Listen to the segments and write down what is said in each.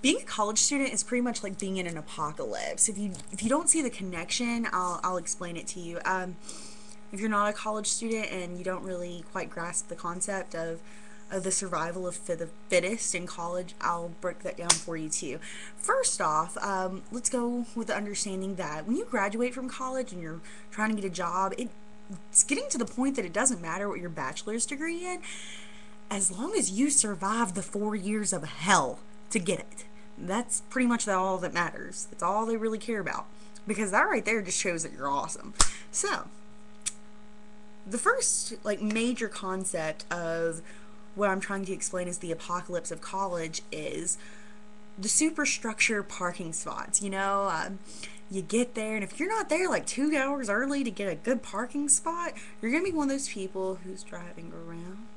Being a college student is pretty much like being in an apocalypse. If you don't see the connection, I'll explain it to you. If you're not a college student and you don't really quite grasp the concept of the survival of the fittest in college, I'll break that down for you too. First off, let's go with the understanding that when you graduate from college and you're trying to get a job, it's getting to the point that it doesn't matter what your bachelor's degree in, as long as you survive the 4 years of hell to get it. That's pretty much all that matters. That's all they really care about. Because that right there just shows that you're awesome. So, the first major concept of what I'm trying to explain as the apocalypse of college is the superstructure parking spots. You get there, and if you're not there like 2 hours early to get a good parking spot, you're gonna be one of those people who's driving around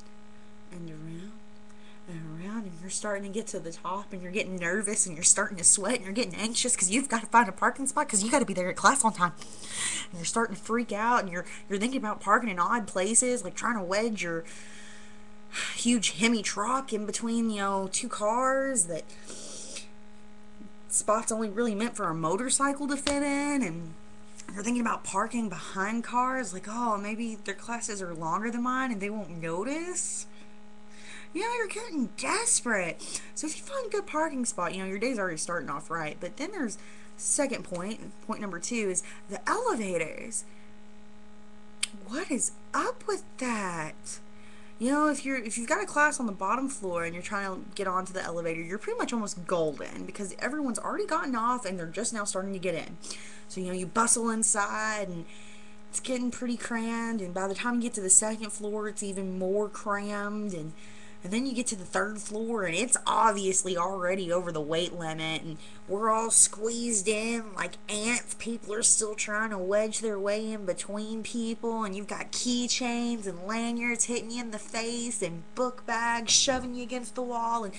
and around and around, and you're starting to get to the top, and you're getting nervous, and you're starting to sweat, and you're getting anxious because you've got to find a parking spot because you got to be there at class on time. And you're starting to freak out, and you're thinking about parking in odd places, like trying to wedge your huge Hemi truck in between, two cars that spot's only really meant for a motorcycle to fit in, and you're thinking about parking behind cars, like, oh, maybe their classes are longer than mine and they won't notice. You're getting desperate. So if you find a good parking spot, your day's already starting off right. But then there's second point number 2 is the elevators. What is up with that? If you've got a class on the bottom floor and you're trying to get onto the elevator, you're pretty much almost golden because everyone's already gotten off and they're just now starting to get in. So you bustle inside and it's getting pretty crammed, and by the time you get to the second floor, it's even more crammed, and then you get to the third floor and it's obviously already over the weight limit, and we're all squeezed in like ants. People are still trying to wedge their way in between people, and you've got keychains and lanyards hitting you in the face and book bags shoving you against the wall, and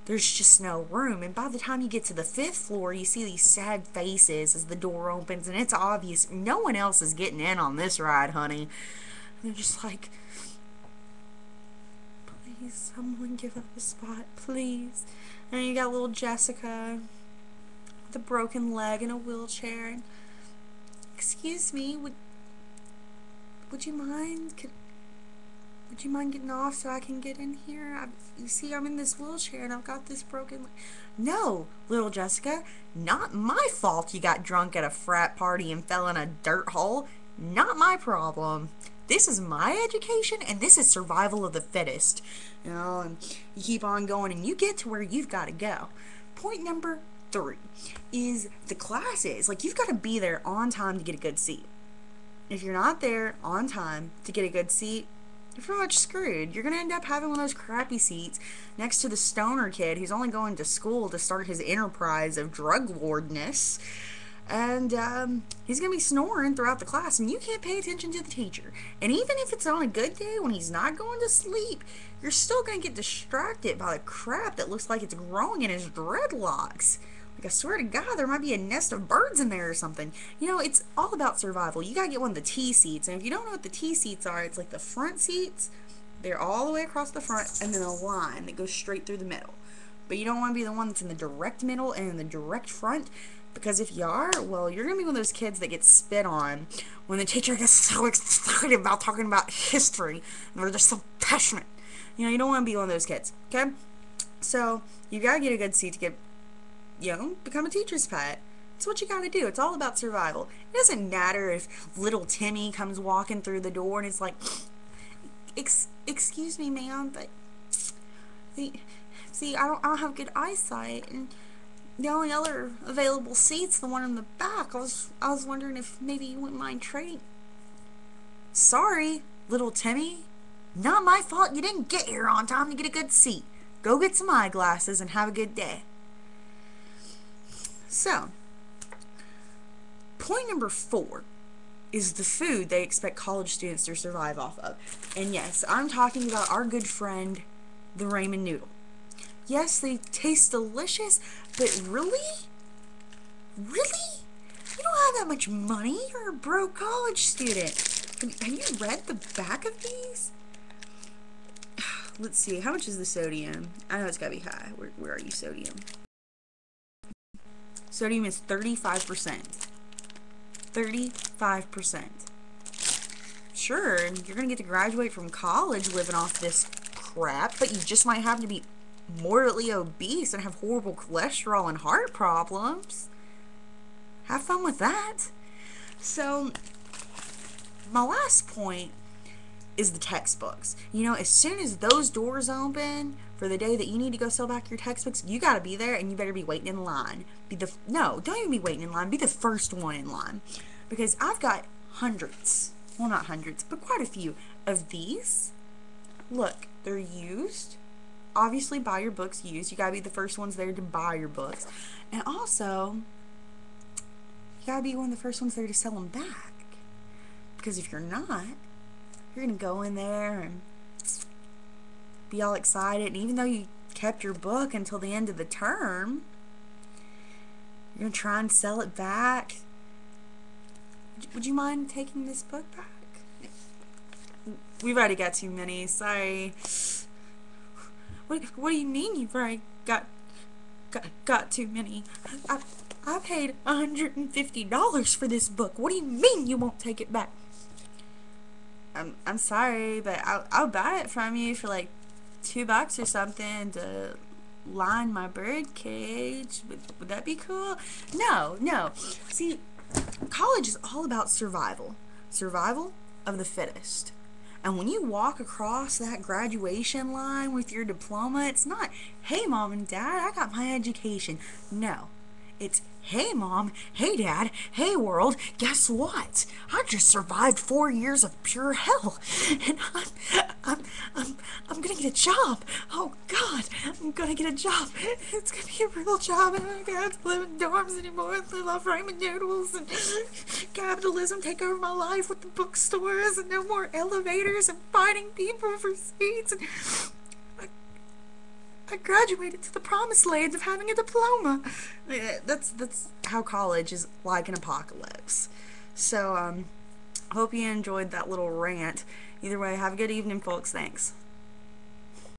there's just no room. And by the time you get to the fifth floor, you see these sad faces as the door opens, and it's obvious no one else is getting in on this ride, honey. And they're just like, please, someone give up a spot, please. And you got little Jessica with a broken leg in a wheelchair. And, excuse me, would you mind? Would you mind getting off so I can get in here? You see, I'm in this wheelchair and I've got this broken leg. No, little Jessica, not my fault you got drunk at a frat party and fell in a dirt hole. Not my problem. This is my education, and this is survival of the fittest. And you keep on going, and you get to where you've got to go. Point number 3 is the classes. You've got to be there on time to get a good seat. If you're not there on time to get a good seat, you're pretty much screwed. You're going to end up having one of those crappy seats next to the stoner kid who's only going to school to start his enterprise of drug lordness. And he's going to be snoring throughout the class, and you can't pay attention to the teacher. And even if it's on a good day when he's not going to sleep, you're still going to get distracted by the crap that looks like it's growing in his dreadlocks. I swear to God, there might be a nest of birds in there or something. It's all about survival. You got to get one of the T seats, and if you don't know what the T seats are, it's like the front seats. They're all the way across the front, and then a line that goes straight through the middle. But you don't want to be the one that's in the direct middle and in the direct front, because if you are, well, you're going to be one of those kids that gets spit on when the teacher gets so excited about talking about history, and they're just so passionate. You don't want to be one of those kids, okay? So, you got to get a good seat to get, become a teacher's pet. It's what you got to do. It's all about survival. It doesn't matter if little Timmy comes walking through the door and it's like, excuse me, ma'am, but see, I don't have good eyesight, and the only other available seat's the one in the back. I was wondering if maybe you wouldn't mind trading. Sorry, little Timmy. Not my fault you didn't get here on time to get a good seat. Go get some eyeglasses and have a good day. So, point number 4 is the food they expect college students to survive off of. And yes, I'm talking about our good friend, the ramen noodle. Yes, they taste delicious, but really? Really? You don't have that much money? You're a broke college student. Have you read the back of these? Let's see, how much is the sodium? I know it's gotta be high. Where are you, sodium? Sodium is 35%. 35%. Sure, you're gonna get to graduate from college living off this crap, but you just might have to be morbidly obese and have horrible cholesterol and heart problems. Have fun with that. So, my last point is the textbooks. You know, as soon as those doors open for the day that you need to go sell back your textbooks, you gotta be there, and you better be waiting in line. No, don't even be waiting in line. Be the first one in line. Because I've got hundreds, well, not hundreds, but quite a few of these. Look, they're used. Obviously, buy your books used. You gotta be the first ones there to buy your books. And also, you gotta be one of the first ones there to sell them back. Because if you're not, you're gonna go in there and be all excited, and even though you kept your book until the end of the term, you're gonna try and sell it back. Would you mind taking this book back? We've already got too many. Sorry. What do you mean you've already got too many? I paid $150 for this book. What do you mean you won't take it back? I'm sorry, but I'll buy it from you for like $2 or something to line my bird cage. Would that be cool? No. See, college is all about survival. Survival of the fittest. And when you walk across that graduation line with your diploma, it's not, hey, Mom and Dad, I got my education. No. It's, hey, Mom, hey, Dad, hey, world, guess what? I just survived 4 years of pure hell, and I'm gonna get a job. Oh, God, I'm gonna get a job. It's gonna be a real job, and I'm gonna have to live in dorms anymore and live off ramen noodles, and capitalism take over my life with the bookstores, and no more elevators and fighting people for seats, and I graduated to the promised land of having a diploma. That's how college is like an apocalypse. So, hope you enjoyed that little rant. Either way, have a good evening, folks. Thanks.